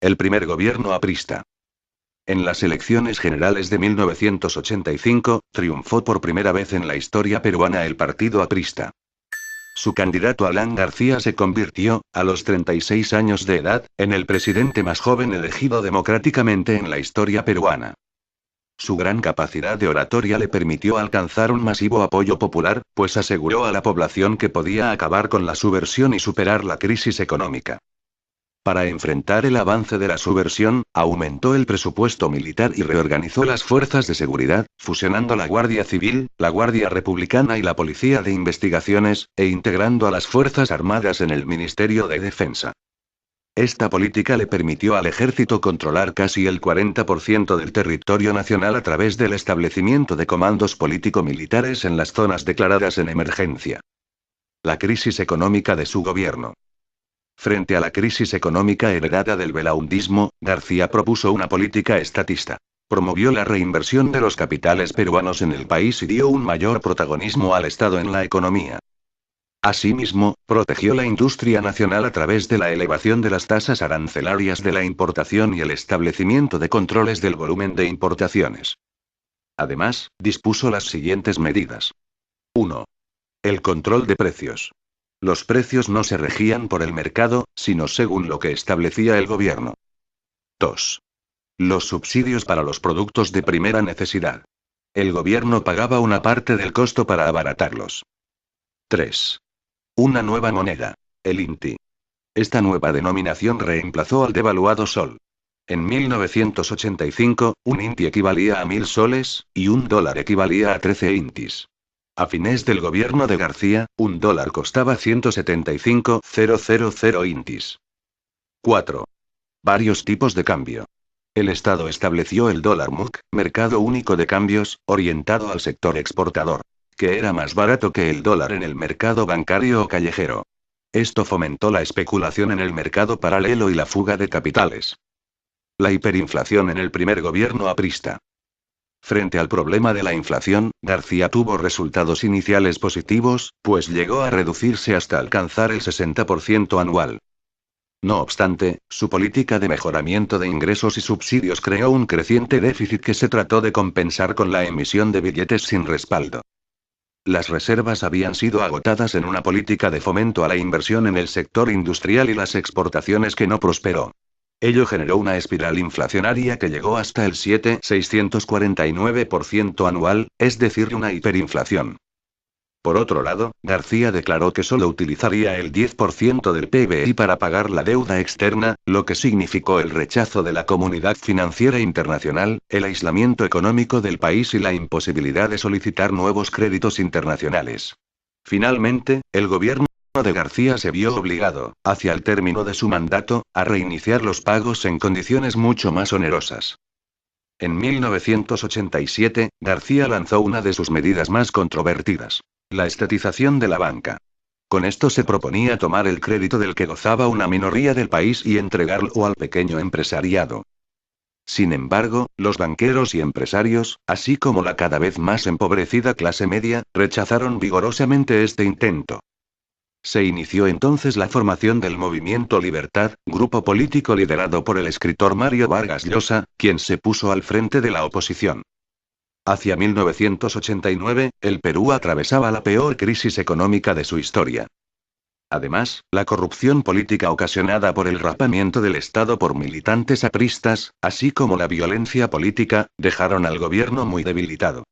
El primer gobierno aprista. En las elecciones generales de 1985, triunfó por primera vez en la historia peruana el partido aprista. Su candidato Alan García se convirtió, a los 36 años de edad, en el presidente más joven elegido democráticamente en la historia peruana. Su gran capacidad de oratoria le permitió alcanzar un masivo apoyo popular, pues aseguró a la población que podía acabar con la subversión y superar la crisis económica. Para enfrentar el avance de la subversión, aumentó el presupuesto militar y reorganizó las fuerzas de seguridad, fusionando la Guardia Civil, la Guardia Republicana y la Policía de Investigaciones, e integrando a las Fuerzas Armadas en el Ministerio de Defensa. Esta política le permitió al ejército controlar casi el 40% del territorio nacional a través del establecimiento de comandos político-militares en las zonas declaradas en emergencia. La crisis económica de su gobierno. Frente a la crisis económica heredada del belaundismo, García propuso una política estatista. Promovió la reinversión de los capitales peruanos en el país y dio un mayor protagonismo al Estado en la economía. Asimismo, protegió la industria nacional a través de la elevación de las tasas arancelarias de la importación y el establecimiento de controles del volumen de importaciones. Además, dispuso las siguientes medidas. 1. El control de precios. Los precios no se regían por el mercado, sino según lo que establecía el gobierno. 2. Los subsidios para los productos de primera necesidad. El gobierno pagaba una parte del costo para abaratarlos. 3. Una nueva moneda, el INTI. Esta nueva denominación reemplazó al devaluado sol. En 1985, un INTI equivalía a 1000 soles, y un dólar equivalía a 13 INTIs. A fines del gobierno de García, un dólar costaba 175.000 INTIs. 4. Varios tipos de cambio. El Estado estableció el dólar MUC, mercado único de cambios, orientado al sector exportador, que era más barato que el dólar en el mercado bancario o callejero. Esto fomentó la especulación en el mercado paralelo y la fuga de capitales. La hiperinflación en el primer gobierno aprista. Frente al problema de la inflación, García tuvo resultados iniciales positivos, pues llegó a reducirse hasta alcanzar el 60% anual. No obstante, su política de mejoramiento de ingresos y subsidios creó un creciente déficit que se trató de compensar con la emisión de billetes sin respaldo. Las reservas habían sido agotadas en una política de fomento a la inversión en el sector industrial y las exportaciones que no prosperó. Ello generó una espiral inflacionaria que llegó hasta el 7,649% anual, es decir, una hiperinflación. Por otro lado, García declaró que solo utilizaría el 10% del PBI para pagar la deuda externa, lo que significó el rechazo de la comunidad financiera internacional, el aislamiento económico del país y la imposibilidad de solicitar nuevos créditos internacionales. Finalmente, el gobierno de García se vio obligado, hacia el término de su mandato, a reiniciar los pagos en condiciones mucho más onerosas. En 1987, García lanzó una de sus medidas más controvertidas: la estatización de la banca. Con esto se proponía tomar el crédito del que gozaba una minoría del país y entregarlo al pequeño empresariado. Sin embargo, los banqueros y empresarios, así como la cada vez más empobrecida clase media, rechazaron vigorosamente este intento. Se inició entonces la formación del Movimiento Libertad, grupo político liderado por el escritor Mario Vargas Llosa, quien se puso al frente de la oposición. Hacia 1989, el Perú atravesaba la peor crisis económica de su historia. Además, la corrupción política ocasionada por el rapamiento del Estado por militantes apristas, así como la violencia política, dejaron al gobierno muy debilitado.